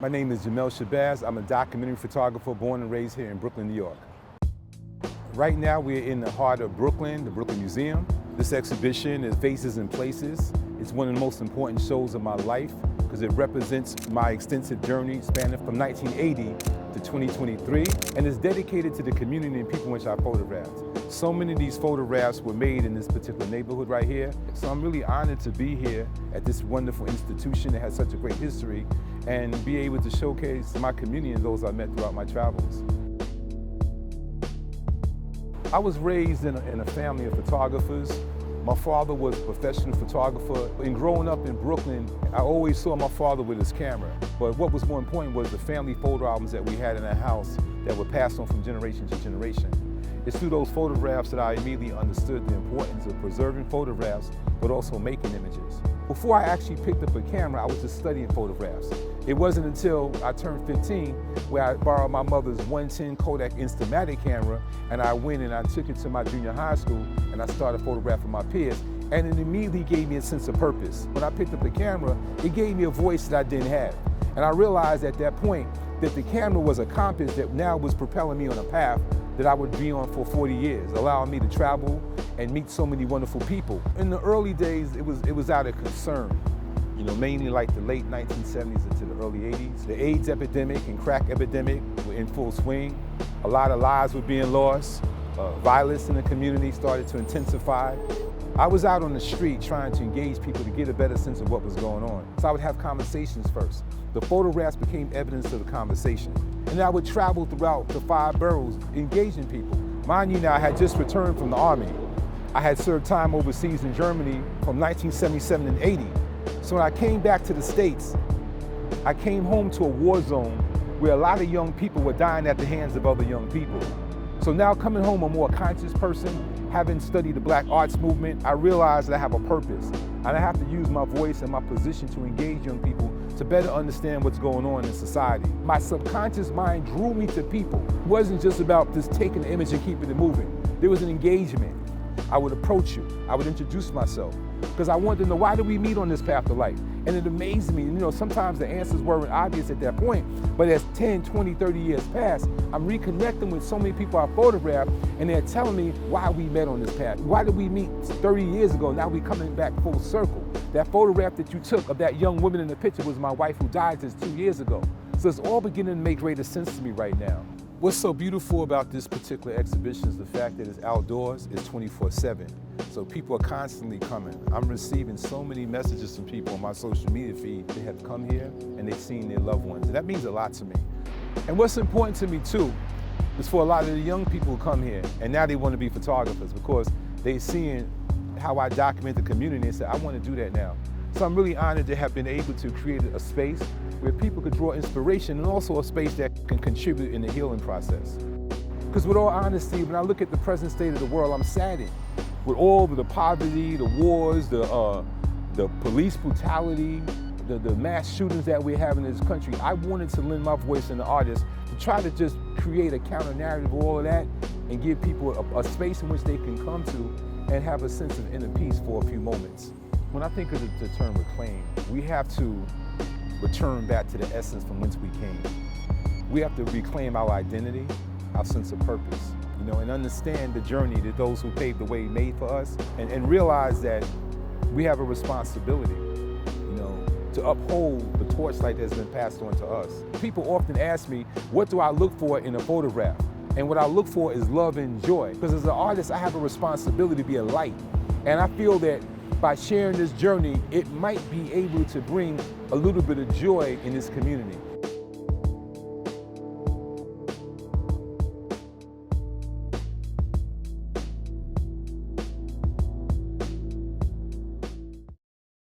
My name is Jamel Shabazz. I'm a documentary photographer born and raised here in Brooklyn, New York. Right now we're in the heart of Brooklyn, the Brooklyn Museum. This exhibition is Faces and Places. It's one of the most important shows of my life because it represents my extensive journey spanning from 1980 to 2023, and it's dedicated to the community and people in which I photographed. So many of these photographs were made in this particular neighborhood right here, so I'm really honored to be here at this wonderful institution that has such a great history and be able to showcase my community and those I met throughout my travels. I was raised in a family of photographers. My father was a professional photographer. And growing up in Brooklyn, I always saw my father with his camera. But what was more important was the family photo albums that we had in our house that were passed on from generation to generation. It's through those photographs that I immediately understood the importance of preserving photographs, but also making images. Before I actually picked up a camera, I was just studying photographs. It wasn't until I turned 15 where I borrowed my mother's 110 Kodak Instamatic camera, and I went and I took it to my junior high school and I started photographing my peers, and it immediately gave me a sense of purpose. When I picked up the camera, it gave me a voice that I didn't have. And I realized at that point that the camera was a compass that now was propelling me on a path that I would be on for 40 years, allowing me to travel and meet so many wonderful people. In the early days, it was out of concern. Mainly like the late 1970s into the early 80s. The AIDS epidemic and crack epidemic were in full swing. A lot of lives were being lost. Violence in the community started to intensify. I was out on the street trying to engage people to get a better sense of what was going on. So I would have conversations first. The photographs became evidence of the conversation. And I would travel throughout the 5 boroughs engaging people. Mind you now, I had just returned from the Army. I had served time overseas in Germany from 1977 and 80. So when I came back to the States, I came home to a war zone where a lot of young people were dying at the hands of other young people. So now coming home a more conscious person, having studied the Black arts movement, I realized that I have a purpose. And I have to use my voice and my position to engage young people to better understand what's going on in society. My subconscious mind drew me to people. It wasn't just about just taking the image and keeping it moving. There was an engagement. I would approach you. I would introduce myself because I wanted to know, why do we meet on this path of life? And it amazed me. Sometimes the answers weren't obvious at that point, but as 10, 20, 30 years pass, I'm reconnecting with so many people I photographed, and they're telling me why we met on this path. Why did we meet 30 years ago? Now we're coming back full circle. That photograph that you took of that young woman in the picture was my wife who died just 2 years ago. So it's all beginning to make greater sense to me right now. What's so beautiful about this particular exhibition is the fact that it's outdoors, it's 24/7. So people are constantly coming. I'm receiving so many messages from people on my social media feed. They have come here and they've seen their loved ones. And that means a lot to me. And what's important to me too is for a lot of the young people who come here and now they want to be photographers because they're seeing how I document the community and say, I want to do that now. So I'm really honored to have been able to create a space where people could draw inspiration and also a space that can contribute in the healing process. Because with all honesty, when I look at the present state of the world, I'm saddened. With all of the poverty, the wars, the police brutality, the mass shootings that we have in this country, I wanted to lend my voice in the artist to try to just create a counter narrative of all of that and give people a space in which they can come to and have a sense of inner peace for a few moments. When I think of the term reclaim, we have to return back to the essence from whence we came. We have to reclaim our identity, our sense of purpose, and understand the journey that those who paved the way made for us, and realize that we have a responsibility, to uphold the torchlight that's been passed on to us. People often ask me, what do I look for in a photograph? And what I look for is love and joy. Because as an artist, I have a responsibility to be a light. And I feel that by sharing this journey, it might be able to bring a little bit of joy in this community.